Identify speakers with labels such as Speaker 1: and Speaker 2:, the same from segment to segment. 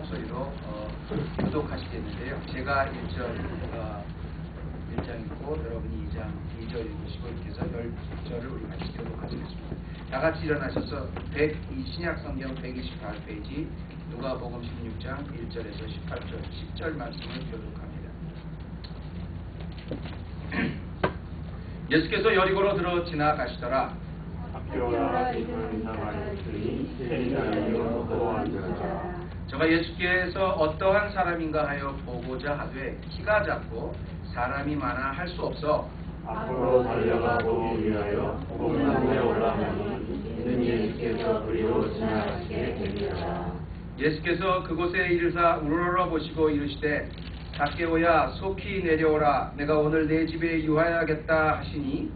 Speaker 1: 목소리로 교독하시겠는데요. 제가 1장 읽고 여러분이 2절 읽으시고 이렇게 해서 10절을 우리 같이 교독하시겠습니다. 다 같이 일어나셔서 신약 성경 128페이지 누가복음 16장 1절에서 18절 10절 말씀을 교독합니다. 예수께서 여리고로 들어 지나가시더라. 저가 예수께서 어떠한 사람인가 하여 보고자 하되 키가 작고 사람이 많아 할 수 없어
Speaker 2: 앞으로 달려가 보기 위하여 복음나무에 올라가니 이는 예수께서 그리로 지나가시게 되리라.
Speaker 1: 예수께서 그곳에 이르사 우러러 보시고 이르시되 zac개오야 속히 내려오라 내가 오늘 내 집에 유하여야겠다 하시니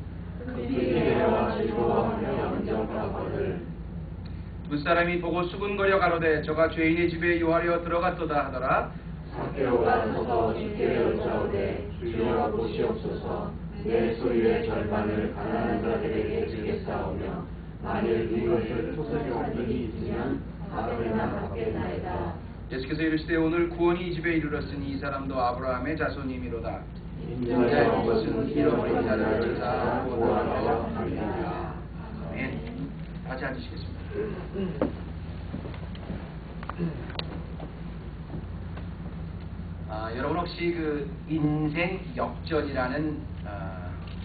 Speaker 1: 두 사람이 보고 수군거려 가로되 저가 죄인의 집에 유하려 들어갔도다 하더라.
Speaker 2: zac개오가 서서 주께 여짜오되 주여 보시옵소서 내 소유의 절반을 가난한 자들에게 주겠사오며 만일 이것을 토색이 없는 이 있으면 4배나 받겠나이다.
Speaker 1: 예수께서 이르시되 오늘 구원이 이 집에 이르렀으니 이 사람도 아브라함의 자손이미로다.
Speaker 2: 인자의 것은 잃어버린 자를 찾아 구원하려 함이니라.
Speaker 1: 아멘. 같이 앉으시겠습니다. 여러분 혹시 그 인생 역전이라는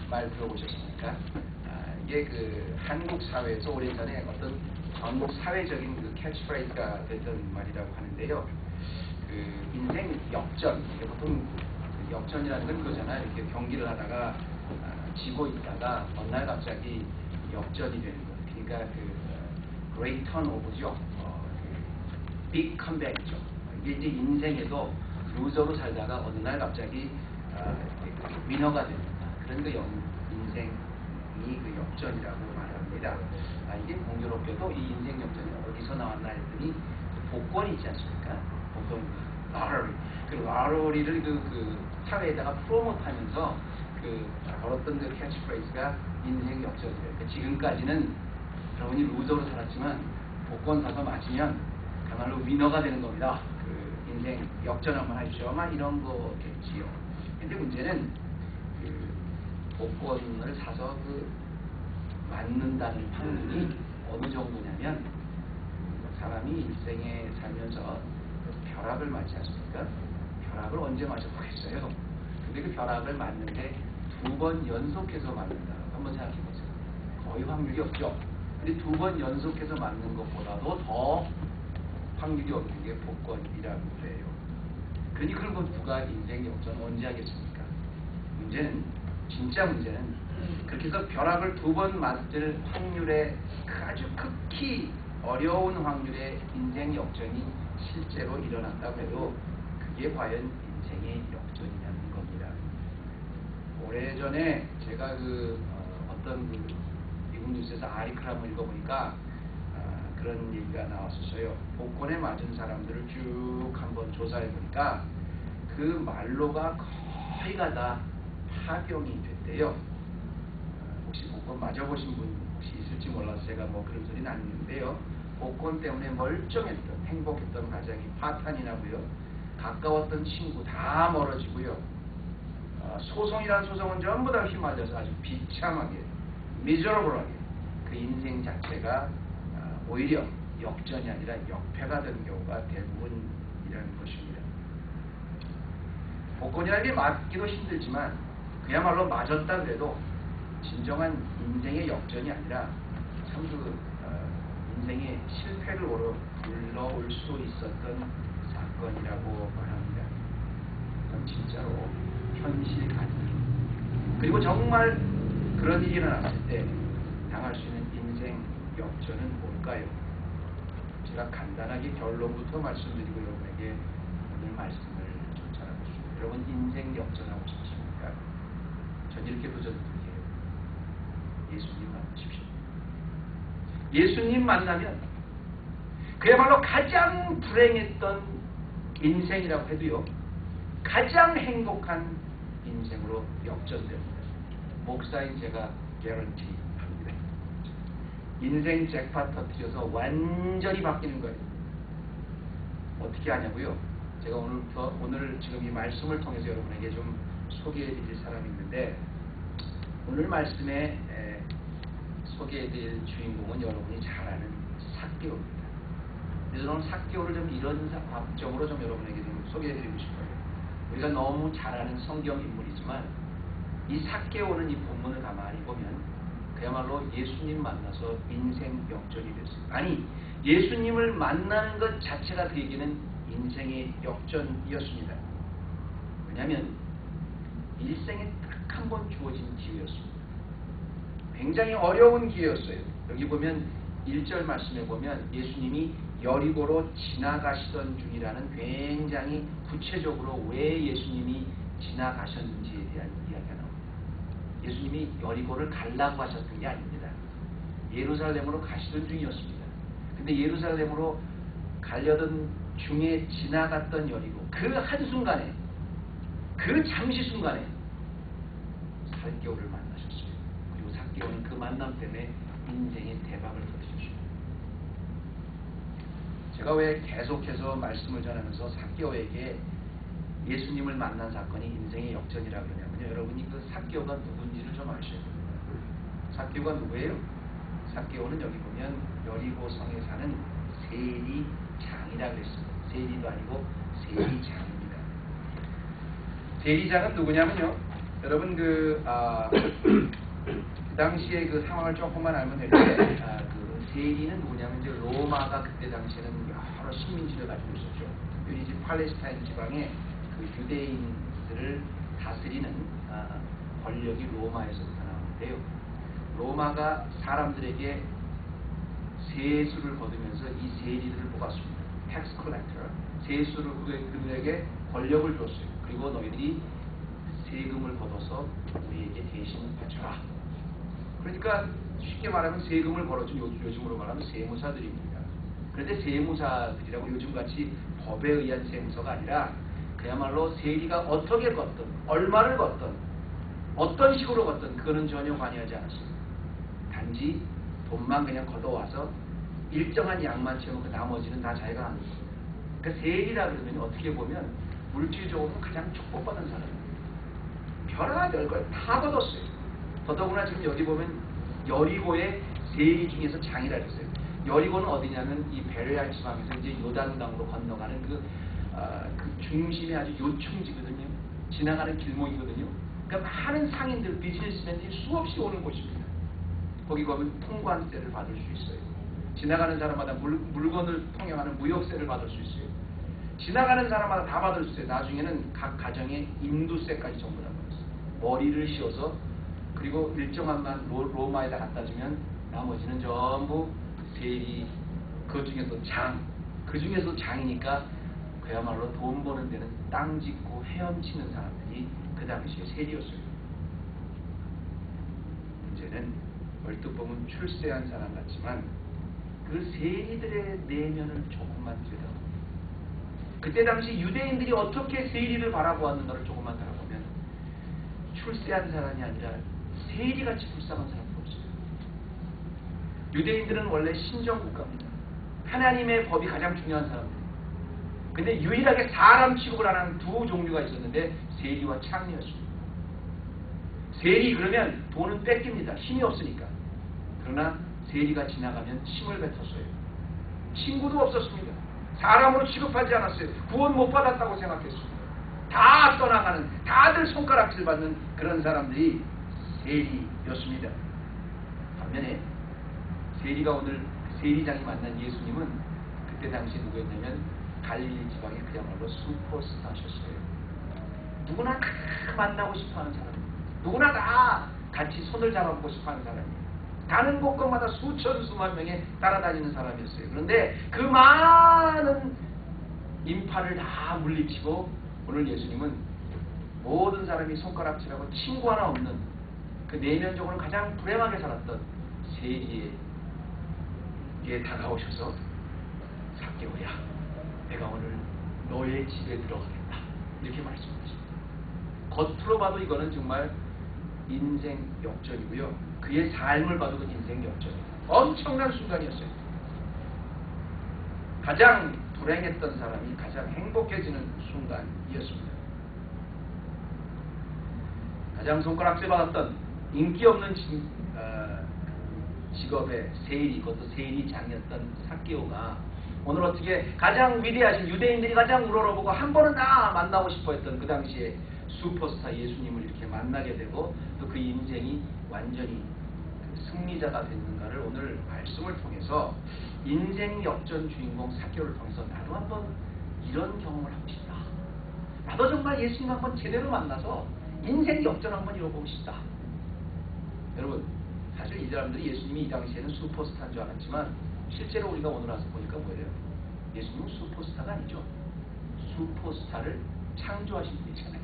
Speaker 1: 말 들어보셨습니까? 이게 그 한국 사회에서 오래전에 어떤 전국 사회적인 그 캐치프레이즈가 됐던 말이라고 하는데요. 그 인생 역전, 보통 그 역전이라는 건 그거잖아요. 이렇게 경기를 하다가 지고 있다가 어느 날 갑자기 역전이 되는 거. 그러니까 그 great turnover죠. 빅 컴백이죠. 이게 이제 인생에도 루저로 살다가 어느 날 갑자기 위너가 됩니다. 그런 그 인생이 그 역전이라고 말합니다. 이게 공교롭게도 이 인생 역전이 어디서 나왔나 했더니 복권이 있지 않습니까? 보통 라러리. 그 라러리를 그 사회에다가 프로모트하면서 걸었던 그 캐치프레이즈가 인생 역전이에요. 그러니까 지금까지는 여러분이 루저로 살았지만 복권 사서 맞으면 그야말로 위너가 되는 겁니다. 그 인생 역전 한번 하십시오. 아마 이런 거겠지요. 근데 문제는 그 복권을 사서 맞는다는 확률이 어느 정도냐면 사람이 일생에 살면서 벼락을 맞지 않습니까? 벼락을 언제 맞아보겠어요? 근데 그 벼락을 맞는데 2번 연속해서 맞는다. 한번 생각해 보세요. 거의 확률이 없죠. 근데 2번 연속해서 맞는 것보다도 더 확률이 없는 게 복권이라고 해요. 그러니 그런 건 누가 인생 역전 언제 하겠습니까? 진짜 문제는 그렇게 해서 벼락을 2번 맞을 확률에 아주 극히 어려운 확률의 인생 역전이 실제로 일어난다고 해도 그게 과연 인생의 역전이냐는 겁니다. 오래전에 제가 어떤 미국 뉴스에서 아리클함을 읽어보니까 그런 얘기가 나왔었어요. 복권에 맞은 사람들을 쭉 한번 조사해보니까 그 말로가 거의가 다 파경이 됐대요. 혹시 복권 맞아보신 분 혹시 있을지 몰라서 제가 그런 소리는 안 했는데요. 복권 때문에 멀쩡했던 행복했던 가정이 파탄이 나고요. 가까웠던 친구 다 멀어지고요. 소송이란 소송은 전부 다 휘말려서 아주 비참하게 미저러블하게 그 인생 자체가 오히려 역전이 아니라 역패가 된 경우가 대부분이라는 것입니다. 복권이라는 게 맞기도 힘들지만 그야말로 맞았다 그래도 진정한 인생의 역전이 아니라 참 인생의 실패를 불러올 수 있었던 사건이라고 말합니다. 그럼 진짜로 현실 가능. 그리고 정말 그런 일이 일어났을 때 당할 수 있는 인생 역전은 뭘까요? 제가 간단하게 결론부터 말씀드리고 여러분에게 오늘 말씀을 전하겠습니다. 여러분 인생 역전하고 싶으십니까? 전 이렇게 도전드릴게요. 예수님 만나십시오. 예수님 만나면 그야말로 가장 불행했던 인생이라고 해도요 가장 행복한 인생으로 역전됩니다. 목사인 제가 개런티 합니다. 인생 잭팟 터뜨려서 완전히 바뀌는 거예요. 어떻게 어떻게 하냐고요? 제가 오늘 지금 이 말씀을 통해서 여러분에게 좀 소개해드릴 사람이 있는데, 오늘 말씀에 소개해드릴 주인공은 여러분이 잘 아는 삭개오입니다. 그래서 저는 삭개오를 좀 이런 관점으로 좀 여러분에게 좀 소개해드리고 싶어요. 우리가 너무 잘 아는 성경 인물이지만 이 삭개오는 이 본문을 가만히 보면 그야말로 예수님 만나서 인생 역전이 됐어요. 아니, 예수님을 만나는 것 자체가 그에게는 인생의 역전이었습니다. 왜냐하면 일생에 딱 한 번 주어진 기회였습니다. 굉장히 어려운 기회였어요. 여기 보면 1절 말씀에 보면 예수님이 여리고로 지나가시던 중이라는 굉장히 구체적으로 왜 예수님이 지나가셨는지에 대한 이야기가 나옵니다. 예수님이 여리고를 가려고 하셨던 게 아닙니다. 예루살렘으로 가시던 중이었습니다. 근데 예루살렘으로 가려던 중에 지나갔던 여리고, 그 한순간에, 그 잠시 순간에 삭개오를 만나셨어요. 그리고 삭개오는 그 만남 때문에 인생의 대박을 터뜨렸습니다. 제가 왜 계속해서 말씀을 전하면서 삭개오에게 예수님을 만난 사건이 인생의 역전이라고 그러냐면요, 여러분이 그 삭개오가 누군지를 좀 아셔야 됩니다. 삭개오가 누구예요? 삭개오는 여기 보면 여리고 성에 사는 세리장이라고 했습니다. 세리도 아니고 세리장입니다. 세리장은 누구냐면요, 여러분 그 당시에 그 상황을 조금만 알면 되는데, 그 세리는 누구냐면 이제 로마가 그때 당시에는 여러 식민지를 가지고 있었죠. 특별히 이제 팔레스타인 지방의 그 유대인들을 다스리는 권력이 로마에서부터 나오는데요. 로마가 사람들에게 세수를 거두면서 이 세리들을 뽑았습니다. 텍스 컬렉터, 세수를 그들에게 권력을 줬어요. 그리고 너희들이 세금을 걷어서 우리에게 대신 바쳐라. 그러니까 쉽게 말하면 세금을 걸어준, 요즘으로 말하면 세무사들입니다. 그런데 세무사들이라고 요즘같이 법에 의한 세무서가 아니라 그야말로 세리가 어떻게 걷든 얼마를 걷든 어떤 식으로 걷든 그거는 전혀 관여하지 않았어요. 단지 돈만 그냥 걷어와서 일정한 양만 채우고 나머지는 다 자기가 하는 겁니다. 그러니까 세리라 그러면 어떻게 보면 물질적으로 가장 축복받은 사람입니다. 별의별 걸 다 걷었어요. 더더구나 지금 여기 보면 여리고의 세리 중에서 장이라 그랬어요. 여리고는 어디냐면 이 베레아 지방에서 이제 요단강으로 건너가는 그 중심에 아주 요충지거든요. 지나가는 길목이거든요. 그러니까 많은 상인들, 비즈니스맨들이 수없이 오는 곳입니다. 거기 가면 통관세를 받을 수 있어요. 지나가는 사람마다 물건을 통행하는 무역세를 받을 수 있어요. 지나가는 사람마다 다 받을 수 있어요. 나중에는 각 가정에 인두세까지 전부 다 받았어요. 머리를 씌워서, 그리고 일정한만 로마에다 갖다 주면 나머지는 전부 세리, 그 중에서 장, 그 중에서 장이니까 그야말로 돈 버는 데는 땅 짓고 헤엄치는 사람들이 그 당시에 세리였어요. 문제는 얼뜻 보면 출세한 사람 같지만 그 세리들의 내면을 조금만 들여다보면, 그때 당시 유대인들이 어떻게 세리를 바라보았는가를 조금만 들어보면 출세한 사람이 아니라 세리같이 불쌍한 사람도 없어요. 유대인들은 원래 신정국가입니다. 하나님의 법이 가장 중요한 사람들. 근데 유일하게 사람 취급을 하는 두 종류가 있었는데 세리와 창녀였습니다. 세리 그러면 돈은 뺏깁니다. 힘이 없으니까. 그러나 세리가 지나가면 침을 뱉었어요. 친구도 없었습니다. 사람으로 취급하지 않았어요. 구원 못 받았다고 생각했습니다. 다 떠나가는, 다들 손가락질 받는 그런 사람들이 세리였습니다. 반면에 세리가 오늘 세리장이 만난 예수님은 그때 당시 누구였냐면 갈릴리 지방의 그야말로 슈퍼스타셨어요. 누구나 다 만나고 싶어하는 사람입니다. 누구나 다 같이 손을 잡아보고 싶어하는 사람이에요. 가는 곳곳마다 수천 수만 명에 따라다니는 사람이었어요. 그런데 그 많은 인파를 다 물리치고 오늘 예수님은 모든 사람이 손가락질하고 친구 하나 없는 그 내면적으로 가장 불행하게 살았던 세리에게 다가오셔서 삭개오야, 내가 오늘 너의 집에 들어가겠다, 이렇게 말씀하십니다. 겉으로 봐도 이거는 정말 인생 역전이고요. 그의 삶을 봐도 그 인생 역전입니다. 엄청난 순간이었어요. 가장 불행했던 사람이 가장 행복해지는 순간이었습니다. 가장 손가락질 받았던 인기 없는 직업의 세리, 그것도 세리장이었던 삭개오가 오늘 어떻게 가장 위대하신 유대인들이 가장 우러러보고 한 번은 다 만나고 싶어 했던 그 당시에 슈퍼스타 예수님을 이렇게 만나게 되고 또 그 인생이 완전히 승리자가 됐는가를 오늘 말씀을 통해서 인생 역전 주인공 삭개오를 통해서 나도 한번 이런 경험을 하고 싶다. 나도 정말 예수님 한번 제대로 만나서 인생 역전 한번 이뤄보고 싶다. 여러분, 사실 이 사람들이 예수님이 이 당시에는 슈퍼스타인 줄 알았지만 실제로 우리가 오늘 와서 보니까 뭐예요? 예수님은 슈퍼스타가 아니죠. 슈퍼스타를 창조하신 분이잖아요.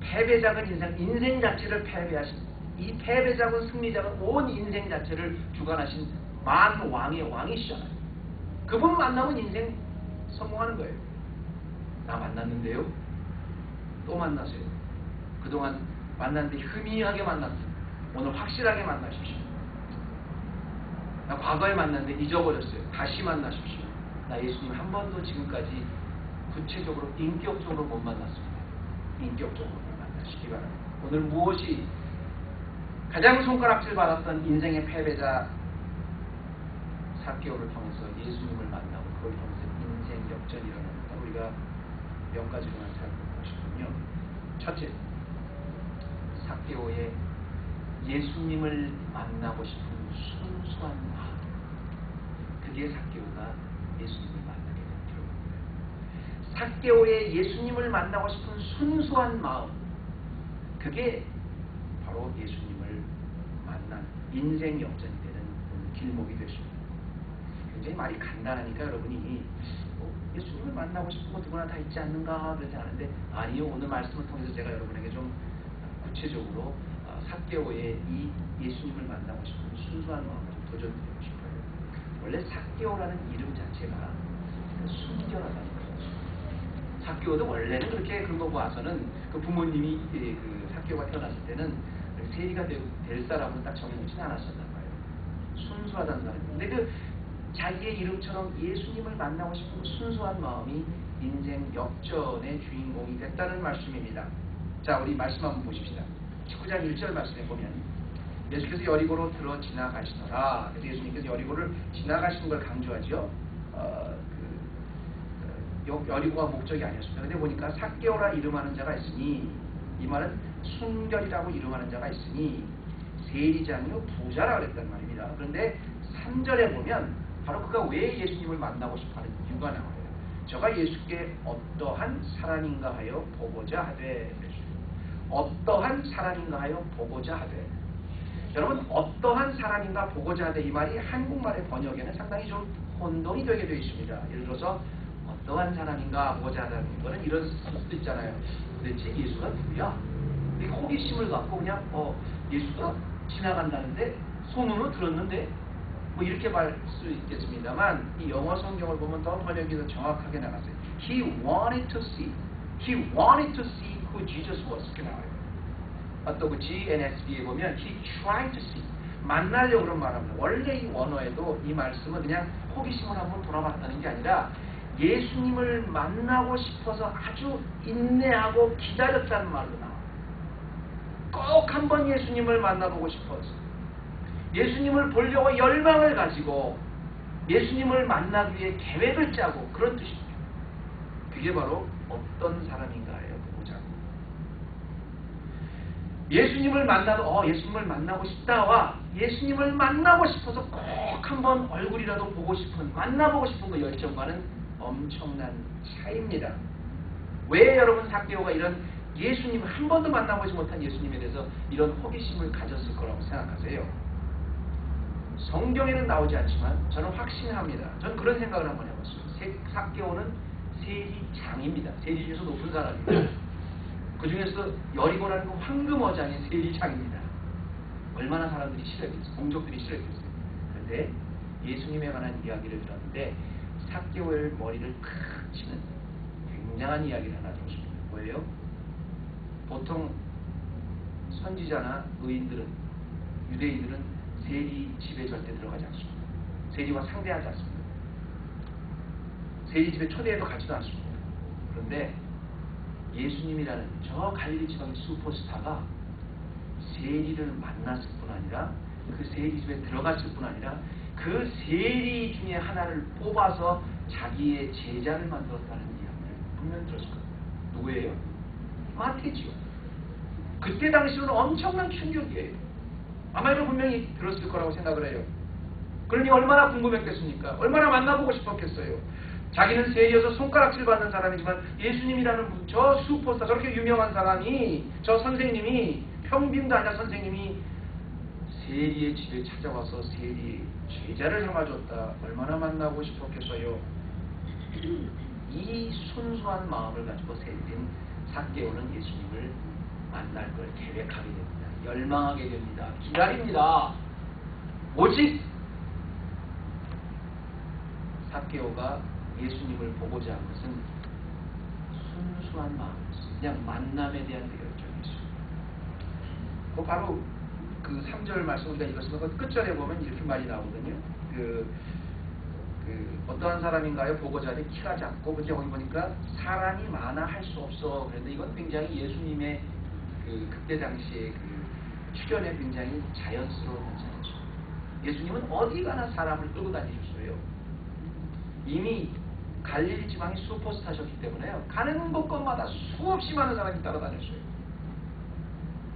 Speaker 1: 패배작은 인생 자체를 패배하신, 이 패배작은 승리작은 온 인생 자체를 주관하신 만왕의 왕이시잖아요. 그분 만나면 인생 성공하는 거예요. 나 만났는데요. 또 만나세요. 그동안 만났는데 희미하게 만났어요. 오늘 확실하게 만나십시오. 나 과거에 만났는데 잊어버렸어요. 다시 만나십시오. 나 예수님 한 번도 지금까지 구체적으로 인격적으로 못 만났습니다. 인격적으로 만나시기 바랍니다. 오늘 무엇이 가장 손가락질 받았던 인생의 패배자 삭개오를 통해서 예수님을 만나고 그걸 통해서 인생 역전이 일어납니다. 우리가 몇 가지로만 살펴보고 싶군요. 첫째, 삭개오의 예수님을 만나고 싶은 순수한 마음. 그게 삭개오가 예수님을 만나게 된 결과입니다. 삭개오의 예수님을 만나고 싶은 순수한 마음. 그게 바로 예수님을 만난 인생 역전이 되는 길목이 됐습니다. 굉장히 말이 간단하니까 여러분이 예수님을 만나고 싶은 거 누구나 다 있지 않는가 그러지 않은데 아니요. 오늘 말씀을 통해서 제가 여러분에게 좀 구체적으로 삭개오의 이 예수님을 만나고 싶은 순수한 마음을 좀 도전드리고 싶어요. 원래 삭개오라는 이름 자체가 순결하다는 거예요. 삭개오도 원래는 그렇게 그런 거 봐서는 그 부모님이 그 삭개오가 태어났을 때는 세리가 될 사람은 딱 정해놓지는 않았었나 봐요. 순수하다는 사람. 근데 그 자기의 이름처럼 예수님을 만나고 싶은 순수한 마음이 인생 역전의 주인공이 됐다는 말씀입니다. 자, 우리 말씀 한번 보십시다. 19장 1절 말씀에 보면 예수께서 여리고로 들어 지나가시더라. 그래서 예수님께서 여리고를 지나가시는 걸 강조하죠. 여리고가 목적이 아니었습니다. 근데 보니까 삭개오라 이름하는 자가 있으니, 이 말은 순결이라고 이름하는 자가 있으니 세리장이요 부자라 그랬단 말입니다. 그런데 3절에 보면 바로 그가 왜 예수님을 만나고 싶어하는 이유가 나와요. 저가 예수께 어떠한 사람인가 하여 보고자 하되, 어떠한 사람인가 하여 보고자 하되. 여러분, 어떠한 사람인가 보고자 하되 이 말이 한국말의 번역에는 상당히 좀 혼동이 되게 되어 있습니다. 예를 들어서 어떠한 사람인가 보고자 하다는 거는 이런 수도 있잖아요. 도대체 예수가 누구야? 이 호기심을 갖고 그냥 예수가 지나간다는데 소문으로 들었는데 뭐 이렇게 말 수 있겠습니다만 이 영어 성경을 보면 더 번역이 더 정확하게 나갔어요. He wanted to see who Jesus was. 이렇게 나와요. 또 그 GNSB에 보면 He tried to see, 만나려고 그런 말합니다. 원래 이 원어에도 이 말씀은 그냥 호기심을 한번 돌아봤다는 게 아니라 예수님을 만나고 싶어서 아주 인내하고 기다렸다는 말로 나와요. 꼭 한번 예수님을 만나보고 싶어서 예수님을 보려고 열망을 가지고 예수님을 만나기 위해 계획을 짜고 그런 뜻입니다. 그게 바로 어떤 사람인가예요. 보고자. 예수님을 만나도 예수님을 만나고 싶다와 예수님을 만나고 싶어서 꼭 한번 얼굴이라도 보고 싶은, 만나보고 싶은 그 열정과는 엄청난 차이입니다. 왜 여러분 삭개오가 이런 예수님을 한 번도 만나보지 못한 예수님에 대해서 이런 호기심을 가졌을 거라고 생각하세요? 성경에는 나오지 않지만 저는 확신합니다. 저는 그런 생각을 한번 해봤습니다. 삭개오는 세리장입니다. 세리 중에서 높은 사람입니다. 그 중에서 여리고라는 그 황금어장의 세리장입니다. 얼마나 사람들이 싫어했겠어요. 공족들이 싫어했겠어요. 그런데 예수님에 관한 이야기를 들었는데 삭개오의 머리를 크 치는 굉장한 이야기를 하나 들었습니다. 뭐예요? 보통 선지자나 의인들은, 유대인들은 세리 집에 절대 들어가지 않습니다. 세리와 상대하지 않습니다. 세리집에 초대해도 가지도 않습니다. 그런데 예수님이라는 저 갈릴리 지방의 슈퍼스타가 세리를 만났을 뿐 아니라 그 세리집에 들어갔을 뿐 아니라 그 세리 중에 하나를 뽑아서 자기의 제자를 만들었다는 이야기를 분명히 들었을 겁니다. 누구예요? 마태지요. 그때 당시로는 엄청난 충격이에요. 아마 이거 분명히 들었을 거라고 생각을 해요. 그러니 얼마나 궁금했겠습니까? 얼마나 만나보고 싶었겠어요. 자기는 세리여서 손가락질 받는 사람이지만 예수님이라는 분, 저 슈퍼스타, 저렇게 유명한 사람이, 저 선생님이, 평빈도 아니라 선생님이 세리의 집에 찾아와서 세리의 제자를 삼아줬다. 얼마나 만나고 싶었겠어요. 이 순수한 마음을 가지고 세리인 삭개오는 예수님을 만날 걸 계획하게 됩니다. 열망하게 됩니다. 기다립니다. 오직 삭개오가 예수님을 보고자 한 것은 순수한 마음이었어요. 그냥 만남에 대한 그 열정이었어요. 그 바로 그 3절 말씀 우리가 읽었으면 그 끝절에 보면 이렇게 말이 나오거든요. 어떠한 사람인가요? 보고자 하되 키가 작고, 그때 거기 보니까 사람이 많아 할 수 없어. 그런데 이건 굉장히 예수님의 그때 당시에 출현에 굉장히 자연스러운 현상이죠. 예수님은 어디 가나 사람을 끌고 다니셨어요. 이미 갈릴리 지방의 슈퍼스타셨기 때문에요. 가는 곳곳마다 수없이 많은 사람이 따라다녔어요.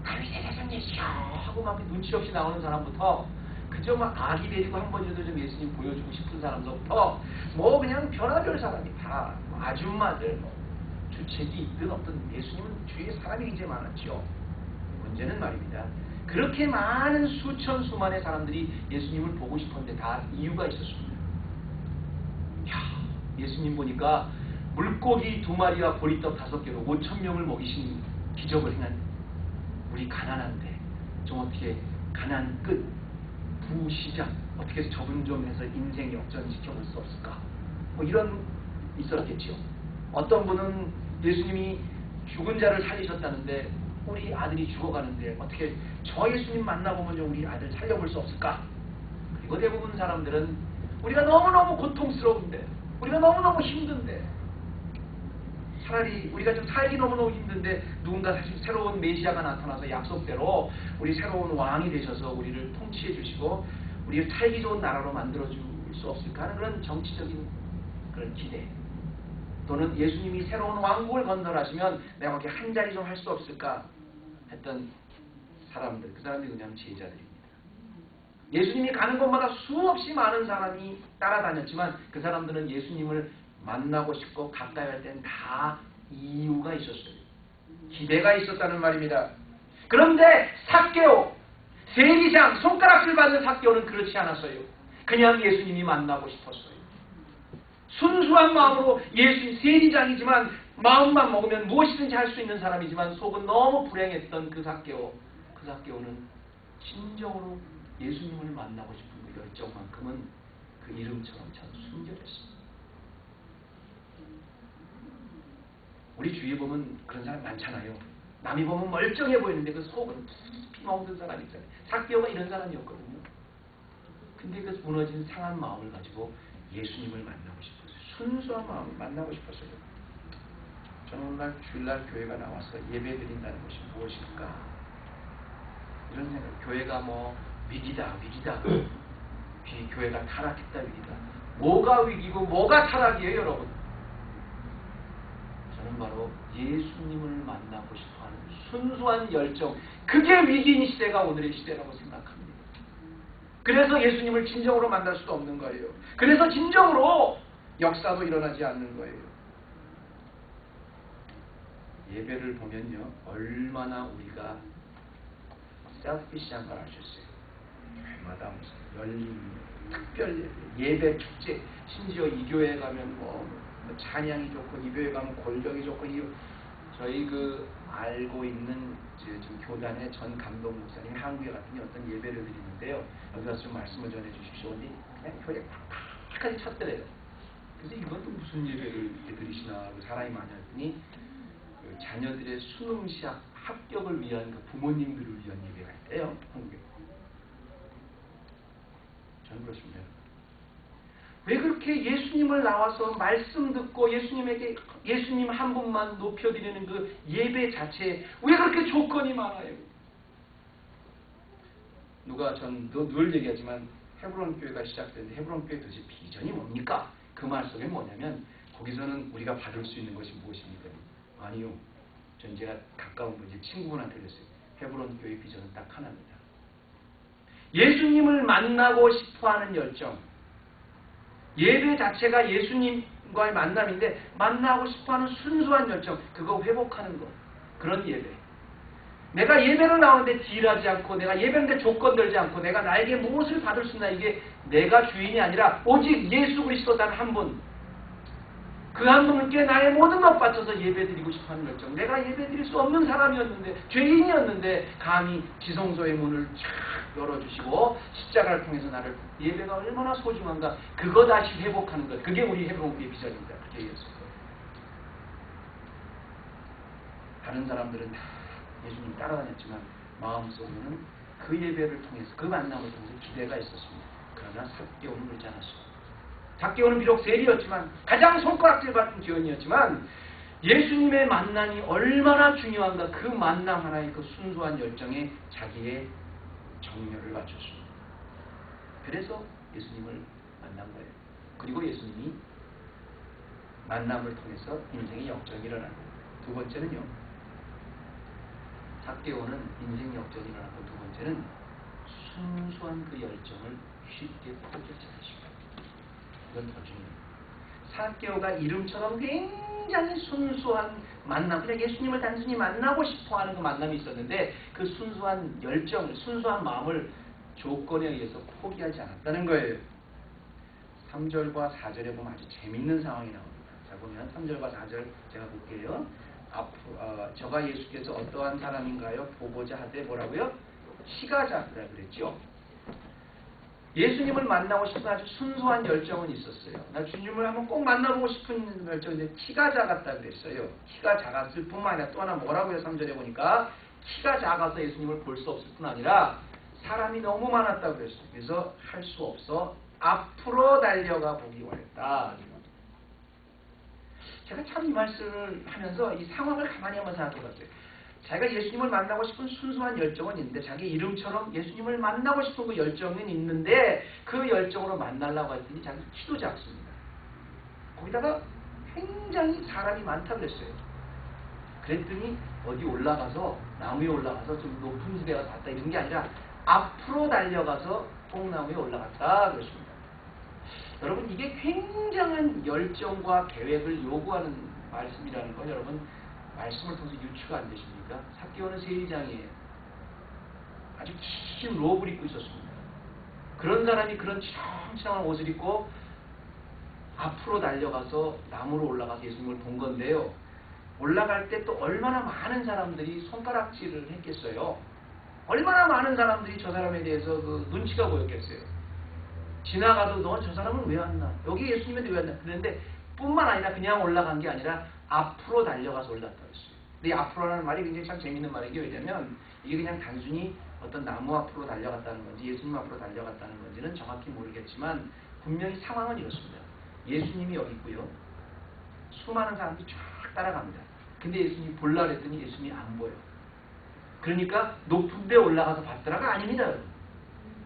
Speaker 1: 다윗의 대장이시여 하고 막 눈치 없이 나오는 사람부터 그저 막 아기 데리고 한 번이라도 좀 예수님 보여주고 싶은 사람부터 뭐 그냥 별의별 사람이 다 아줌마들 주책이 있든 없든 예수님은 주위에 사람이 굉장히 많았죠. 문제는 말입니다. 그렇게 많은 수천 수만의 사람들이 예수님을 보고 싶었는데 다 이유가 있었습니다. 예수님 보니까 물고기 2마리와 보리떡 5개로 5,000명을 먹이신 기적을 행한 우리 가난한데 좀 어떻게 가난 끝 부시장 어떻게 해서 저분 좀 해서 인생 역전시켜볼 수 없을까? 뭐 이런 있었겠죠. 어떤 분은 예수님이 죽은 자를 살리셨다는데 우리 아들이 죽어가는데 어떻게 저 예수님 만나보면 좀 우리 아들 살려볼 수 없을까? 그리고 대부분 사람들은 우리가 너무너무 고통스러운데 우리가 너무너무 힘든데 차라리 우리가 좀 살기 너무너무 힘든데 누군가 사실 새로운 메시아가 나타나서 약속대로 우리 새로운 왕이 되셔서 우리를 통치해 주시고 우리를 살기 좋은 나라로 만들어 줄 수 없을까 하는 그런 정치적인 그런 기대, 또는 예수님이 새로운 왕국을 건설하시면 내가 어떻게 한 자리 좀 할 수 없을까 했던 사람들, 그 사람들이 그냥 제자들입니다. 예수님이 가는 곳마다 수없이 많은 사람이 따라다녔지만 그 사람들은 예수님을 만나고 싶고 가까이 할 땐 다 이유가 있었어요. 기대가 있었다는 말입니다. 그런데 삭개오, 세리장, 손가락질 받는 삭개오는 그렇지 않았어요. 그냥 예수님이 만나고 싶었어요. 순수한 마음으로 예수 세리장이지만 마음만 먹으면 무엇이든지 할 수 있는 사람이지만 속은 너무 불행했던 그 삭개오는 진정으로 예수님을 만나고 싶은 그 열정만큼은 그 이름처럼 참 순결했습니다. 우리 주위에 보면 그런 사람 많잖아요. 남이 보면 멀쩡해 보이는데 그 속은 피 먹는 사람이 있잖아요. 삭개오가 이런 사람이었거든요. 근데 그 무너진 상한 마음을 가지고 예수님을 만나고 싶었어요. 순수한 마음을 만나고 싶었어요. 저는 오늘 주일날 교회가 나와서 예배 드린다는 것이 무엇일까? 이런 생각. 교회가 뭐 위기다. 교회가 타락했다, 위기다. 뭐가 위기고 뭐가 타락이에요, 여러분? 저는 바로 예수님을 만나고 싶어하는 순수한 열정, 그게 위기인 시대가 오늘의 시대라고 생각합니다. 그래서 예수님을 진정으로 만날 수도 없는 거예요. 그래서 진정으로 역사도 일어나지 않는 거예요. 예배를 보면요, 얼마나 우리가 셀피시한 걸 아셨어요. 교회마다 무슨 열린 특별 예배 축제, 심지어 이 교회에 가면 뭐 찬양이 좋고 이 교회에 가면 골격이 좋고 저희 알고 있는 지금 교단의 전 감독 목사님이 한국에 갔더니 어떤 예배를 드리는데요. 여기 가서 좀 말씀을 전해 주십시오. 근데 그냥 교회 팍팍하게 쳤더래요. 그래서 이건 또 무슨 예배를 이렇게 드리시나 사람이 많았더니 자녀들의 수능 시합 합격을 위한 부모님들을 위한 예배가 있대요. 한국에. 저는 그렇습니다. 왜 그렇게 예수님을 나와서 말씀 듣고 예수님에게 예수님 한 분만 높여드리는 그 예배 자체에 왜 그렇게 조건이 많아요? 누가 전 늘 얘기하지만 헤브론 교회가 시작됐는데 헤브론 교회 도대체 비전이 뭡니까? 그 말 속에 뭐냐면 거기서는 우리가 받을 수 있는 것이 무엇입니까? 아니요. 전 제가 가까운 분, 친구분한테 그랬어요. 헤브론 교회 비전은 딱 하나입니다. 예수님을 만나고 싶어하는 열정. 예배 자체가 예수님과의 만남인데 만나고 싶어하는 순수한 열정. 그거 회복하는 것. 그런 예배. 내가 예배로 나오는데 딜하지 않고 내가 예배인데 조건 들지 않고 내가 나에게 무엇을 받을 수 있나 이게 내가 주인이 아니라 오직 예수 그리스도 단 한 분. 그 한 분께 나의 모든 것 바쳐서 예배드리고 싶어하는 열정. 내가 예배드릴 수 없는 사람이었는데 죄인이었는데 감히 지성소의 문을 쫙 열어주시고 십자가를 통해서 나를 예배가 얼마나 소중한가 그거 다시 회복하는 것. 그게 우리 헤브론교의 비전입니다. 그렇게 얘기했어요. 다른 사람들은 다 예수님 따라다녔지만 마음속에는 그 예배를 통해서 그 만남을 통해서 기대가 있었습니다. 그러나 삭개오는 그렇지 않았어요. 삭개오는 비록 세리였지만 가장 손가락질 받은 교인이었지만 예수님의 만남이 얼마나 중요한가 그 만남 하나의 그 순수한 열정에 자기의 정열을 맞췄습니다. 그래서 예수님을 만난 거예요. 그리고 예수님이 만남을 통해서 인생의 역전이 일어난 거예요. 두 번째는요. 삭개오는 인생 역전이 일어났고 두 번째는 순수한 그 열정을 쉽게 포기하지 않으십니다. 이건 더 중요해요. 삭개오가 이름처럼 굉장히 순수한 만남, 그냥 예수님을 단순히 만나고 싶어하는 그 만남이 있었는데 그 순수한 열정을, 순수한 마음을 조건에 의해서 포기하지 않았다는 거예요. 3절과 4절에 보면 아주 재밌는 상황이 나옵니다. 자 보면 3절과 4절 제가 볼게요. 저가 예수께서 어떠한 사람인가요? 보고자 하되 뭐라고요? 시가자라 그랬죠. 예수님을 만나고 싶은 아주 순수한 열정은 있었어요. 나 주님을 한번 꼭 만나보고 싶은 열정인데 키가 작았다 그랬어요. 키가 작았을 뿐만 아니라 또 하나 뭐라고요? 3절에 보니까 키가 작아서 예수님을 볼 수 없을 뿐 아니라 사람이 너무 많았다고 그랬어요. 그래서 할 수 없어 앞으로 달려가 보기 원했다. 제가 참 이 말씀을 하면서 이 상황을 가만히 한번 생각해 봤어요. 자기가 예수님을 만나고 싶은 순수한 열정은 있는데 자기 이름처럼 예수님을 만나고 싶은 그 열정은 있는데 그 열정으로 만나려고 했더니 자기 키도 작습니다. 거기다가 굉장히 사람이 많다 그랬어요. 그랬더니 어디 올라가서 나무에 올라가서 좀 높은 집에 가서 봤다 이런 게 아니라 앞으로 달려가서 뽕나무에 올라갔다 그랬습니다. 여러분 이게 굉장한 열정과 계획을 요구하는 말씀이라는 건 여러분 말씀을 통해서 유추가 안 되십니까? 삭개오는 세리장이에요. 아주 긴 롭을 입고 있었습니다. 그런 사람이 그런 치렁치렁한 옷을 입고 앞으로 달려가서 나무로 올라가서 예수님을 본 건데요. 올라갈 때 또 얼마나 많은 사람들이 손가락질을 했겠어요. 얼마나 많은 사람들이 저 사람에 대해서 그 눈치가 보였겠어요. 지나가도 너 저 사람은 왜 왔나? 여기 예수님인데 왜 왔나? 그런데 뿐만 아니라 그냥 올라간 게 아니라 앞으로 달려가서 올랐다고 했어요. 근데 이 앞으로라는 말이 굉장히 참 재밌는 말이게 왜냐면 이게 그냥 단순히 어떤 나무 앞으로 달려갔다는 건지 예수님 앞으로 달려갔다는 건지는 정확히 모르겠지만 분명히 상황은 이렇습니다. 예수님이 여기 있고요. 수많은 사람들이 쫙 따라갑니다. 근데 예수님이 볼라 그랬더니 예수님이 안 보여. 그러니까 높은 데 올라가서 봤더라가 아닙니다. 여러분.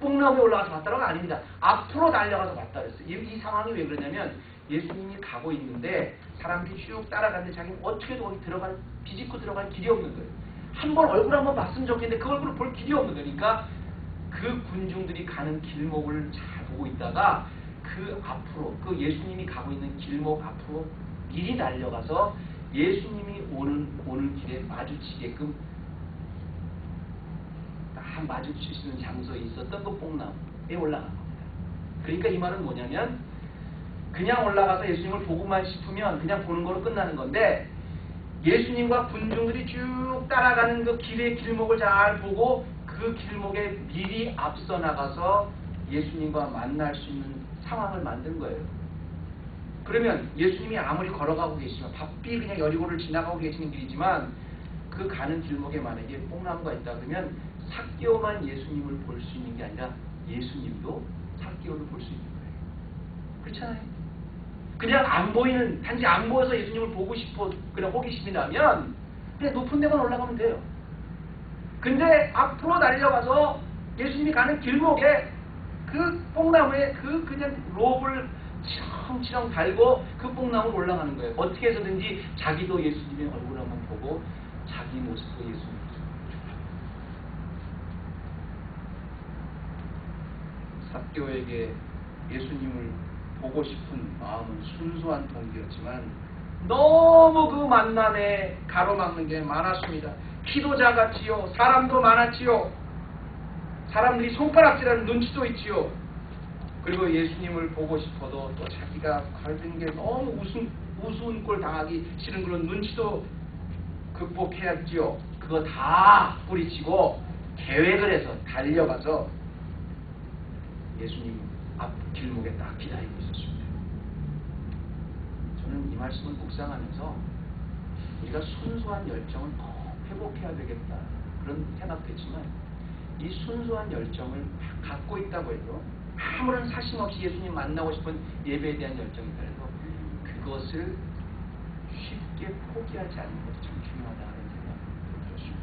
Speaker 1: 뽕나무에 올라가서 봤더라가 아닙니다. 앞으로 달려가서 봤다 그랬어요. 이 상황이 왜 그러냐면 예수님이 가고 있는데 사람들이 쭉 따라가는데 자기는 어떻게도 거기 비집고 들어갈 길이 없는 거예요. 한번 얼굴 한번 봤으면 좋겠는데 그 얼굴을 볼 길이 없는 거니까 그 군중들이 가는 길목을 잘 보고 있다가 그 앞으로 그 예수님이 가고 있는 길목 앞으로 미리 달려가서 예수님이 오는 길에 마주치게끔 딱 마주칠 수 있는 장소에 있었던 그 뽕나무에 올라간 겁니다. 그러니까 이 말은 뭐냐면 그냥 올라가서 예수님을 보고만 싶으면 그냥 보는 거로 끝나는 건데 예수님과 군중들이 쭉 따라가는 그 길의 길목을 잘 보고 그 길목에 미리 앞서 나가서 예수님과 만날 수 있는 상황을 만든 거예요. 그러면 예수님이 아무리 걸어가고 계시지만 바삐 그냥 여리고를 지나가고 계시는 길이지만 그 가는 길목에 만약에 뽕나무가 있다 그러면 삭개오만 예수님을 볼 수 있는 게 아니라 예수님도 삭개오를 볼 수 있는 거예요. 그렇잖아요. 그냥 안 보이는, 단지 안 보여서 예수님을 보고 싶어 그냥 호기심이 나면 그냥 높은 데만 올라가면 돼요. 근데 앞으로 달려가서 예수님이 가는 길목에 그 뽕나무에 그 그냥 롭을 치렁치렁 달고 그 뽕나무로 올라가는 거예요. 어떻게 해서든지 자기도 예수님의 얼굴 한번 보고 자기 모습도 예수님을 삭개오에게 예수님을 보고 싶은 마음은 순수한 동기였지만 너무 그 만남에 가로막는 게 많았습니다. 키도 작았지요. 사람도 많았지요. 사람들이 손가락질하는 눈치도 있지요. 그리고 예수님을 보고 싶어도 또 자기가 걸린 게 너무 우스운 꼴 당하기 싫은 그런 눈치도 극복해야 했지요. 그거 다 뿌리치고 계획을 해서 달려가서 예수님 앞 길목에 딱 기다리고 있었습니다. 저는 이 말씀을 묵상하면서 우리가 순수한 열정을 꼭 회복해야 되겠다 그런 생각도 했지만 이 순수한 열정을 갖고 있다고 해도 아무런 사심 없이 예수님 만나고 싶은 예배에 대한 열정이다 해도 그것을 쉽게 포기하지 않는 것이 참 중요하다는 생각이 들었습니다.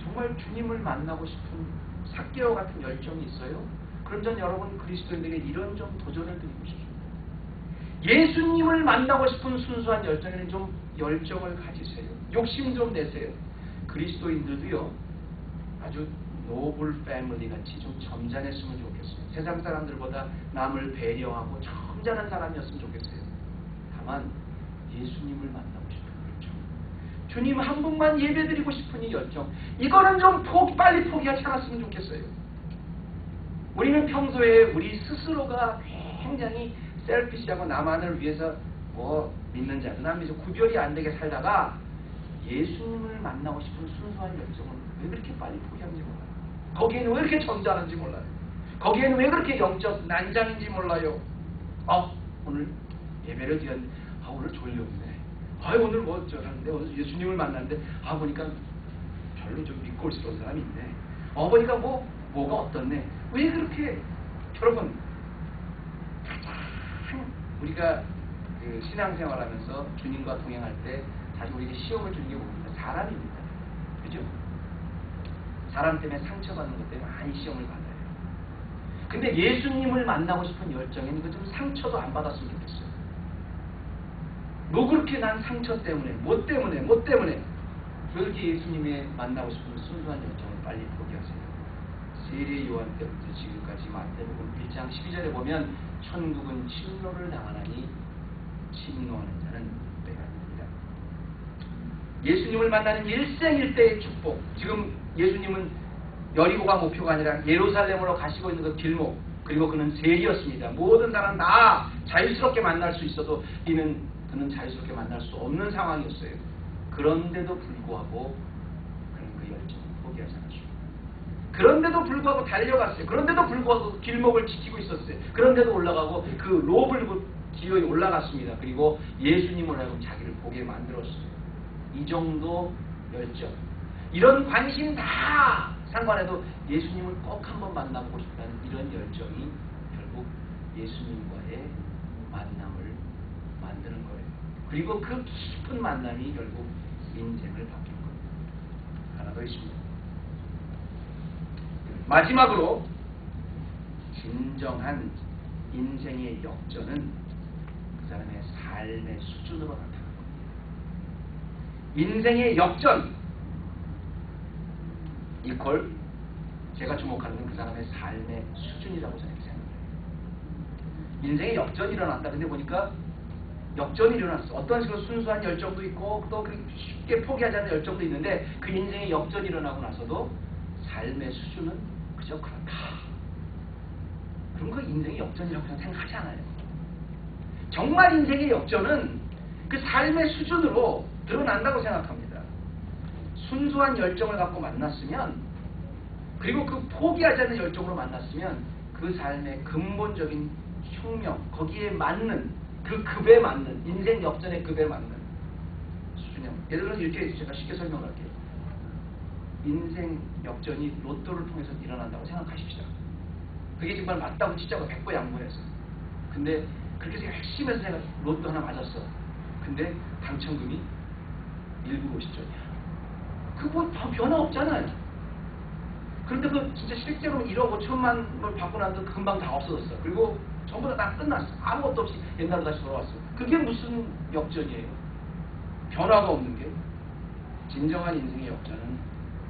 Speaker 1: 정말 주님을 만나고 싶은 삭개오 같은 열정이 있어요? 그럼 전 여러분 그리스도인들에게 이런 좀 도전을 드리고 싶습니다. 예수님을 만나고 싶은 순수한 열정에는 좀 열정을 가지세요. 욕심 좀 내세요. 그리스도인들도요 아주 노블 패밀리 같이 좀 점잖했으면 좋겠어요. 세상 사람들보다 남을 배려하고 점잖은 사람이었으면 좋겠어요. 다만 예수님을 만나고 싶은 열정, 주님 한 분만 예배드리고 싶은 이 열정, 이거는 좀 빨리 포기하지 않았으면 좋겠어요. 우리는 평소에 우리 스스로가 굉장히 셀피시하고 나만을 위해서 뭐 믿는 자든 안 믿는 구별이 안 되게 살다가 예수님을 만나고 싶은 순수한 열정을 왜 그렇게 빨리 포기하는지 몰라요. 거기에는 왜 그렇게 점잖은지 몰라요. 거기에는 왜 그렇게 영적 난장인지 몰라요. 오늘 예배를 드렸는데 오늘 졸렸네. 오늘 뭐 하는데 오늘 예수님을 만났는데 보니까 별로 좀 믿고스러운 사람이 있네. 보니까 뭐가 어떻네. 왜 그렇게 여러분 가장 우리가 그 신앙생활하면서 주님과 동행할 때 사실 우리에게 시험을 주는 게 뭡니까? 사람입니다. 그죠? 사람 때문에 상처받는 것 때문에 많이 시험을 받아요. 근데 예수님을 만나고 싶은 열정에는 그 좀 상처도 안 받았으면 좋겠어요. 뭐 그렇게 난 상처 때문에 뭐 때문에 왜 이렇게 예수님의 만나고 싶은 순수한 열정을 빨리 포기하세요. 세례 요한 때부터 지금까지 마태복음 1장 12절에 보면 천국은 침노를 당하나니 침노하는 자는 내가 아닙니다. 예수님을 만나는 일생일대의 축복. 지금 예수님은 여리고가 목표가 아니라 예루살렘으로 가시고 있는 그 길목, 그리고 그는 세리였습니다. 모든 사람 다 자유스럽게 만날 수 있어도 그는 자유스럽게 만날 수 없는 상황이었어요. 그런데도 불구하고 그는 그 열정을 포기하지 않았습니다. 그런데도 불구하고 달려갔어요. 그런데도 불구하고 길목을 지키고 있었어요. 그런데도 올라가고 그 롭을 기어이 올라갔습니다. 그리고 예수님을 하여금 자기를 보게 만들었어요. 이 정도 열정, 이런 관심 다 상관해도 예수님을 꼭 한번 만나보고 싶다는 이런 열정이 결국 예수님과의 만남을 만드는 거예요. 그리고 그 깊은 만남이 결국 인생을 바뀐 겁니다. 하나 더 있습니다. 마지막으로 진정한 인생의 역전은 그 사람의 삶의 수준으로 나타나는 겁니다. 인생의 역전 이퀄 제가 주목하는 건 그 사람의 삶의 수준이라고 저는 생각해요. 인생의 역전이 일어났다. 근데 보니까 역전이 일어났어. 어떤 식으로 순수한 열정도 있고 또 그 쉽게 포기하지 않는 열정도 있는데 그 인생의 역전이 일어나고 나서도 삶의 수준은 그저 그렇다. 그럼 그 인생의 역전이라고 저는 생각하지 않아요. 정말 인생의 역전은 그 삶의 수준으로 드러난다고 생각합니다. 순수한 열정을 갖고 만났으면, 그리고 그 포기하지 않는 열정으로 만났으면 그 삶의 근본적인 혁명, 거기에 맞는 그 급에 맞는 인생 역전의 급에 맞는 수준이요. 예를 들어서 이렇게 제가 쉽게 설명할게요. 인생 역전이 로또를 통해서 일어난다고 생각하십시다. 그게 정말 맞다고 진짜고 100번 양보했어. 근데 그렇게 해서 열심히 해서 내가 로또 하나 맞았어. 근데 당첨금이 1950전이야. 그거 변화 없잖아요. 그런데 그 진짜 실제로 1억 5천만을 받고 나서 금방 다 없어졌어. 그리고 전부 다 끝났어. 아무것도 없이 옛날로 다시 돌아왔어. 그게 무슨 역전이에요? 변화가 없는 게. 진정한 인생의 역전은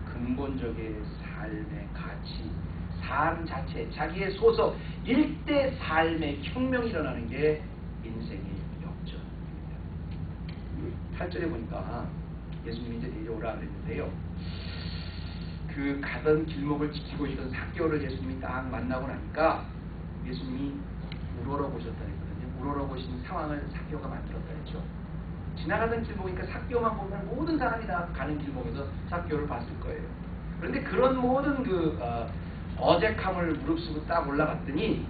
Speaker 1: 근본적인 삶의 가치, 삶 자체, 자기의 소속, 일대 삶의 혁명이 일어나는 게 인생의 역전입니다. 8절에 보니까 예수님이 이제 내려오라 그랬는데요. 그 가던 길목을 지키고 있던 삭개오를 예수님이 딱 만나고 나니까 예수님이 우러러보셨다 했거든요. 우러러보신 상황을 삭개오가 만들었다 했죠. 지나가던 길목이니까 삭개오만 보면 모든 사람이 다 가는 길목에서 삭개오를 봤을 거예요. 그런데 그런 모든 어색함을 무릅쓰고 딱 올라갔더니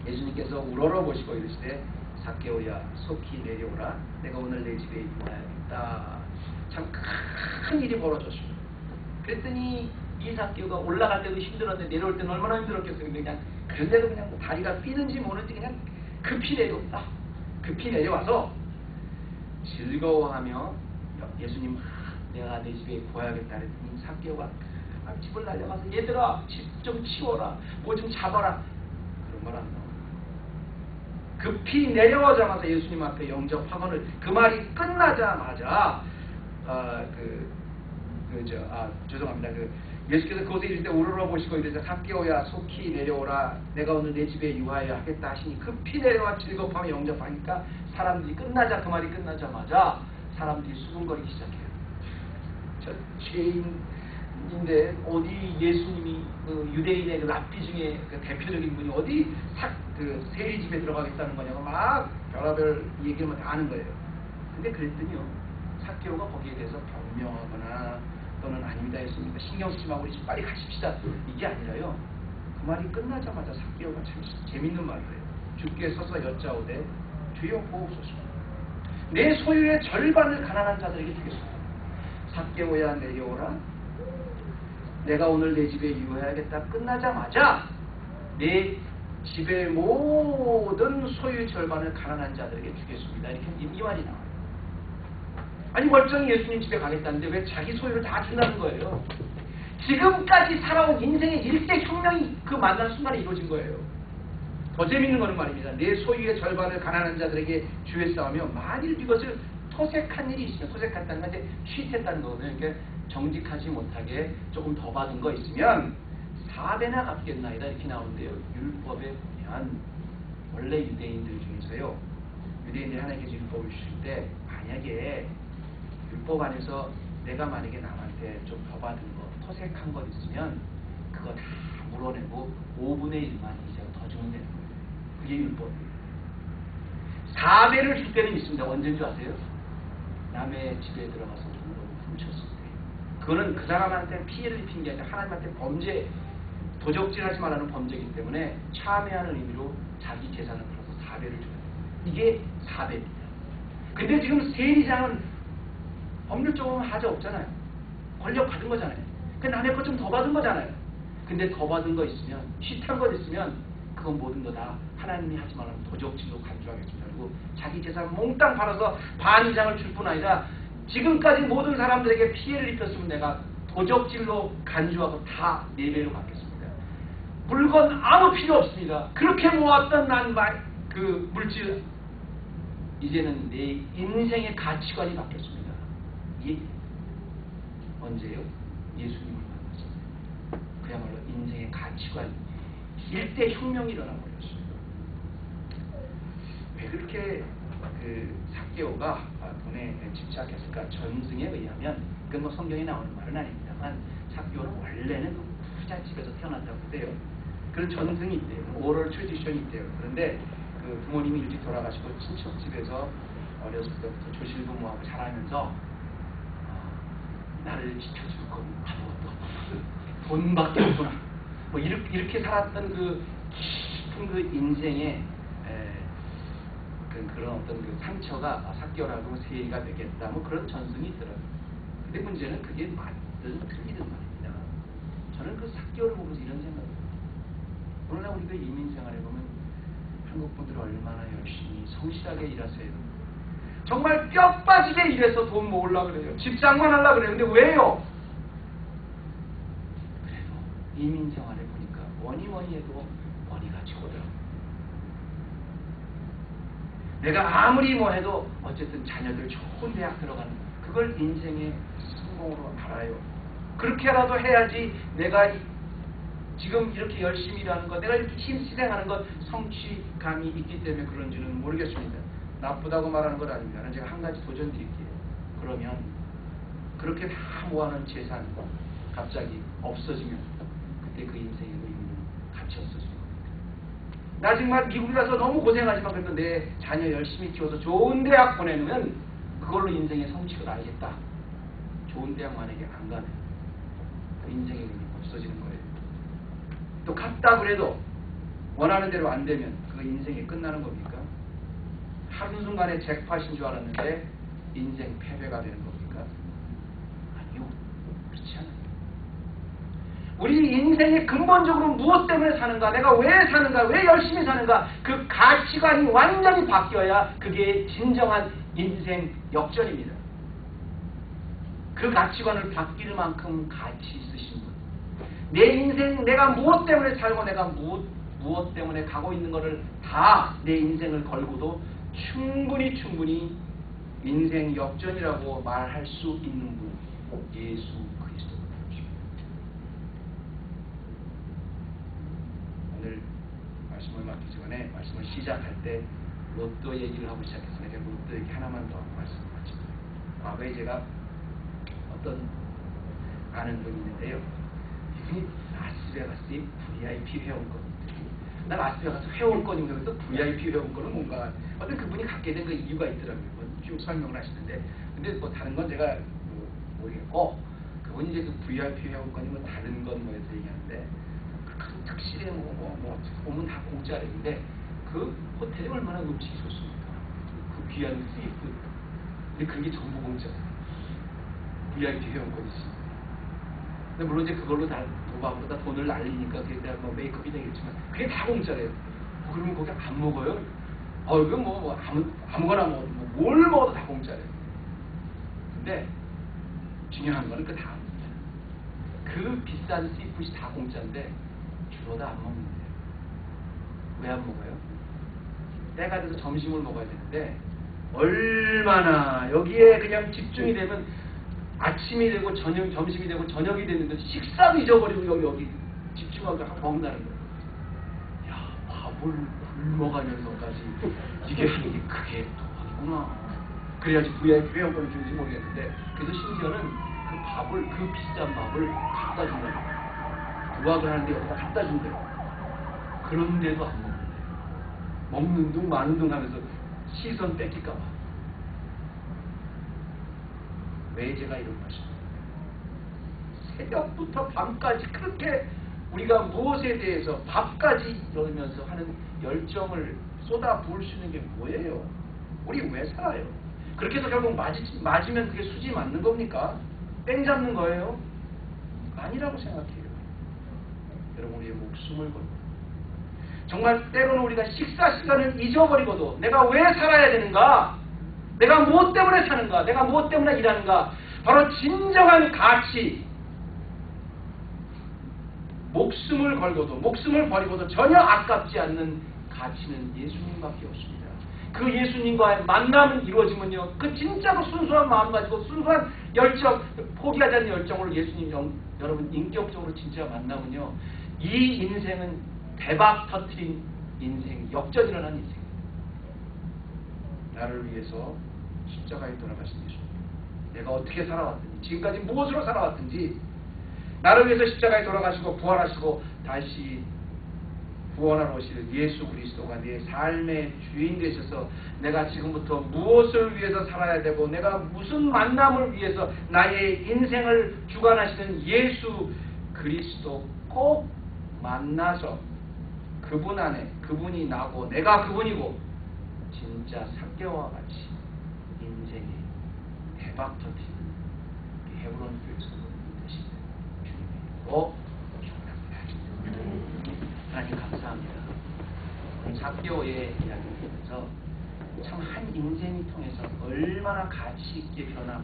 Speaker 1: 예수님께서 우러러보시고 이르시되 삭개오야 속히 내려오라 내가 오늘 내 집에 입어야겠다. 참 큰 일이 벌어졌습니다. 그랬더니 이 삭개오가 올라갈 때도 힘들었는데 내려올 때는 얼마나 힘들었겠어요. 근데 그냥 그런데도 그냥 다리가 삐는지 모는지 그냥 급히 내려온다. 급히 내려와서 즐거워하며 예수님 내가 내 집에 구해야겠다 그랬더니 삭개오가 집을 날려가서 얘들아 집 좀 치워라 뭐 좀 잡아라 그런 말 안 나와요. 급히 내려오자마자 예수님 앞에 영접하고는 그 말이 끝나자마자 죄송합니다. 예수께서 그곳에 이를 때 우러러보시고 이르시되 삭개오야 속히 내려오라 내가 오늘 내 집에 유하여 하겠다 하시니 급히 내려와 즐겁하며 영접하니까 사람들이 그 말이 끝나자마자 사람들이 수군거리기 시작해요. 저 죄인인데 어디 예수님이 유대인의 그 랍비 중에 그 대표적인 분이 어디 세리 집에 들어가겠다는 거냐고 막 별의별 얘기를 다 하는 거예요. 근데 그랬더니요 삭개오가 거기에 대해서 변명하거나 또는 아닙니다 했습니다. 신경 쓰지 말고 우리 집 빨리 가십시다. 이게 아니라요. 그 말이 끝나자마자 삭개오가 참 재밌는 말을 해요. 주께 서서 여짜오되 주여 보옵소서. 내 소유의 절반을 가난한 자들에게 주겠습니다. 삭개오야 내려오라. 내가 오늘 내 집에 유하야겠다. 끝나자마자 내 집의 모든 소유의 절반을 가난한 자들에게 주겠습니다. 이렇게 이 말이 나와요. 아니 멀쩡히 예수님 집에 가겠다는데 왜 자기 소유를 다 준다는 거예요. 지금까지 살아온 인생의 일대 혁명이 그 만난 순간에 이루어진 거예요. 더 재밌는 거는 말입니다. 내 소유의 절반을 가난한 자들에게 주겠사오며 만일 이것을 토색한 일이 있으면 토색했다는 건 이제 취했다는 거거든요. 그러니까 정직하지 못하게 조금 더 받은 거 있으면 4배나 갚겠나이다 이렇게 나오는데요. 율법에 보면 원래 유대인들 중에서요. 유대인들이 하나님께서 율법을 주실 때 만약에 율법 안에서 내가 만약에 남한테 좀 더 받은 거 토색한 것 있으면 그거 다 물어내고 5분의 1만 이자가 더 주면 되는 거예요. 그게 율법이에요. 4배를 줄 때는 있습니다. 언제인 줄 아세요? 남의 집에 들어가서 돈을 훔쳤을 때. 그거는 그 사람한테 피해를 입힌 게 아니라 하나님한테 범죄, 도적질하지 말라는 범죄이기 때문에 참회하는 의미로 자기 재산을 풀어서 4배를 줘요. 이게 4배입니다. 근데 지금 세리장은 법률적으로는 하자 없잖아요. 권력 받은 거잖아요. 그 남의 것 좀 더 받은 거잖아요. 근데 더 받은 거 있으면, 쉿한 것 있으면 그건 모든 거 다 하나님이 하지 말라는 도적질로 간주하겠습니다. 그리고 자기 재산 몽땅 팔아서 반 이상을 줄 뿐 아니라 지금까지 모든 사람들에게 피해를 입혔으면 내가 도적질로 간주하고 다 4배로 갚겠습니다. 물건 아무 필요 없습니다. 그렇게 모았던 그 물질 이제는 내 인생의 가치관이 바뀌었습니다. 이게 언제요? 예수님을 만났어요. 그야말로 인생의 가치관 일대 혁명이 일어나 버렸습니다. 왜 그렇게 삭개오가 돈에 집착했을까? 전승에 의하면 그건 뭐 성경에 나오는 말은 아닙니다만 삭개오는 원래는 그 부잣집에서 태어났다고 해요. 그런 전승이 있대요. 오럴 트래디션이 있대요. 그런데 그 부모님이 일찍 돌아가시고 친척집에서 어렸을 때부터 조실부모하고 자라면서 나를 지켜줄 건 아무것도 없고 돈밖에 없구나. 뭐 이렇게 살았던 그 깊은 그 인생의 그런 어떤 그 상처가 삭개오라고 세리가 되겠다. 뭐 그런 전승이 있더라고요. 근데 문제는 그게 맞든 틀리든 말입니다. 저는 그 삭개오를 보면서 이런 생각을 해요. 오늘날 우리가 이민 생활에 보면 한국 분들 얼마나 열심히 성실하게 일하세요. 정말 뼈 빠지게 일해서 돈 모으려고 그래요. 직장만 하려고 그래요. 근데 왜요? 그래도 이민 생활에 보니까 뭐니 해도 머니가 최고더라고요. 내가 아무리 뭐 해도 어쨌든 자녀들 좋은 대학 들어가는 그걸 인생의 성공으로 알아요. 그렇게라도 해야지 내가 지금 이렇게 열심히 일하는 것, 내가 이렇게 희생하는 것 성취감이 있기 때문에 그런지는 모르겠습니다. 나쁘다고 말하는 건 아닙니다. 제가 한 가지 도전 드릴게요. 그러면 그렇게 다 모아놓은 재산 갑자기 없어지면 그때 그 인생의 의미는 같이 없어질 겁니다. 나 정말 미국에 가서 너무 고생하지만 그래도 내 자녀 열심히 키워서 좋은 대학 보내면 그걸로 인생의 성취를 알겠다. 좋은 대학 만약에 안 가면 그 인생의 의미가 없어지는 거예요. 또 갔다 그래도 원하는 대로 안 되면 그 인생이 끝나는 겁니까? 한순간에 잭팟인 줄 알았는데 인생 패배가 되는 겁니까? 아니요. 그렇지 않아요. 우리 인생이 근본적으로 무엇 때문에 사는가, 내가 왜 사는가, 왜 열심히 사는가, 그 가치관이 완전히 바뀌어야 그게 진정한 인생 역전입니다. 그 가치관을 바뀔 만큼 가치 있으신 분, 내 인생 내가 무엇 때문에 살고 내가 무엇 때문에 가고 있는 것을 다 내 인생을 걸고도 충분히 인생 역전이라고 말할 수 있는 분, 예수 그리스도입니다. 오늘 말씀을 맡기기 전에 말씀을 시작할 때 로또 얘기를 하고 시작했으니까 로또 얘기 하나만 더 말씀을 마칩니다. 과거에 제가 어떤 아는 분이 있는데요. 이분이 라스베가스의 VIP 회원권. 나 라스베가스 회원권이 뭐냐면 또 VIP 회원권은 뭔가 어떤 그분이 갖게 된 그 이유가 있더라고요. 쭉 설명을 하시는데, 근데 뭐 다른 건 제가 모르겠고, 그분이 이제 그 VIP 회원권이 뭐 다른 건 뭐에서 얘기하는데, 그 특실에 뭐 오면 다 공짜인데 그 호텔이 얼마나 음식이 좋습니까? 그 귀한 씨푸드. 근데 그게 전부 공짜예요. VIP 회원권이 있습니다. 근데 물론 이제 그걸로 다 도박으로 다 돈을 날리니까 그게 다 뭐 메이크업이 되겠지만 그게 다 공짜래요. 그러면 거기 안 먹어요? 이거 뭐 아무거나 뭘 먹어도 다 공짜래요. 근데 중요한 거는 그 다음입니다. 그 비싼 씨푸드이 다 공짜인데 주로 다 안 먹는데요. 왜 안 먹어요? 때가 돼서 점심을 먹어야 되는데 얼마나 여기에 그냥 집중이 되면 아침이 되고 점심이 되고 저녁이 됐는데 식사도 잊어버리고 여기 집중하고 먹는다는 거예요. 야, 밥을 굶어가면서까지 이게 하는 게 그게 도박이구나. 그래야지 VIP 회원권을 주는지 모르겠는데, 그래서 심지어는 그 밥을, 그 비싼 밥을 갖다 준다고. 도박을 하는데 여기다 갖다 준대요. 그런데도 안 먹는데요. 먹는 둥 마는 둥 하면서 시선 뺏길까 봐. 왜 제가 이런 말씀입니다. 새벽부터 밤까지 그렇게 우리가 무엇에 대해서 밥까지 이러면서 하는 열정을 쏟아 부을 수 있는 게 뭐예요? 우리 왜 살아요? 그렇게 해서 결국 맞으면 그게 수지 맞는 겁니까? 땡 잡는 거예요? 아니라고 생각해요. 여러분, 우리의 목숨을 걸고 정말 때로는 우리가 식사 시간을 잊어버리고도 내가 왜 살아야 되는가? 내가 무엇 때문에 사는가? 내가 무엇 때문에 일하는가? 바로 진정한 가치, 목숨을 걸고도 목숨을 버리고도 전혀 아깝지 않는 가치는 예수님밖에 없습니다. 그 예수님과의 만남이 이루어지면요, 그 진짜로 순수한 마음 가지고 순수한 열정, 포기하지 않는 열정으로 예수님 여러분 인격적으로 진짜 만나면요, 이 인생은 대박 터트린 인생, 역전이 일어난 인생. 나를 위해서 십자가에 돌아가신 예수님, 내가 어떻게 살아왔든지, 지금까지 무엇으로 살아왔든지 나를 위해서 십자가에 돌아가시고 부활하시고 다시 구원하러 오실 예수 그리스도가 내 삶의 주인 되셔서 내가 지금부터 무엇을 위해서 살아야 되고 내가 무슨 만남을 위해서 나의 인생을 주관하시는 예수 그리스도 꼭 만나서 그분 안에, 그분이 나고 내가 그분이고 진짜 삭개와 같이 인생의 대박 터트리는 헤브론 교회에서 되시는 주님의 축원합니다. 하나님 하나님 감사합니다. 오늘 삭개오의 이야기를 통해서 참 한 인생이 통해서 얼마나 가치 있게 변하고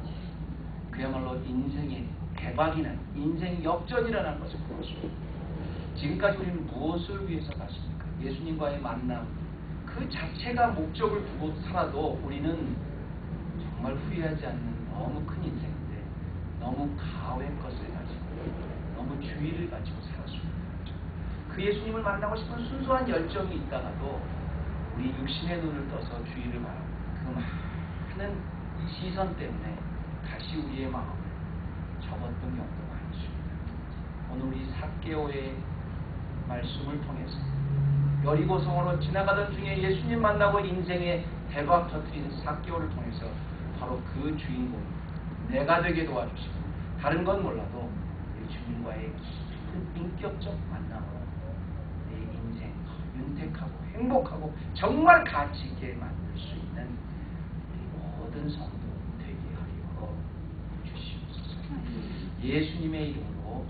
Speaker 1: 그야말로 인생의 대박이 난 인생 역전이라는 것을 보았습니다. 지금까지 우리는 무엇을 위해서 사십니까? 예수님과의 만남 그 자체가 목적을 두고 살아도 우리는 정말 후회하지 않는 너무 큰 인생인데 너무 가외 것을 가지고 너무 주의를 가지고 살았습니다. 그 예수님을 만나고 싶은 순수한 열정이 있다가도 우리 육신의 눈을 떠서 주의를 바라고 그 많은 시선 때문에 다시 우리의 마음을 접었던 경우가 많이 있습니다. 오늘 우리 삭개오의 말씀을 통해서 여리고성으로 지나가던 중에 예수님 만나고 인생의 대박 터뜨리는 삭개오를 통해서 바로 그 주인공 내가 되게 도와주시고 다른 건 몰라도 우리 주님과의 깊은 인격적 만남으로 내 인생 윤택하고 행복하고 정말 가치 있게 만들 수 있는 우리 모든 성도 되게 하여 주시옵소서. 예수님의 이름으로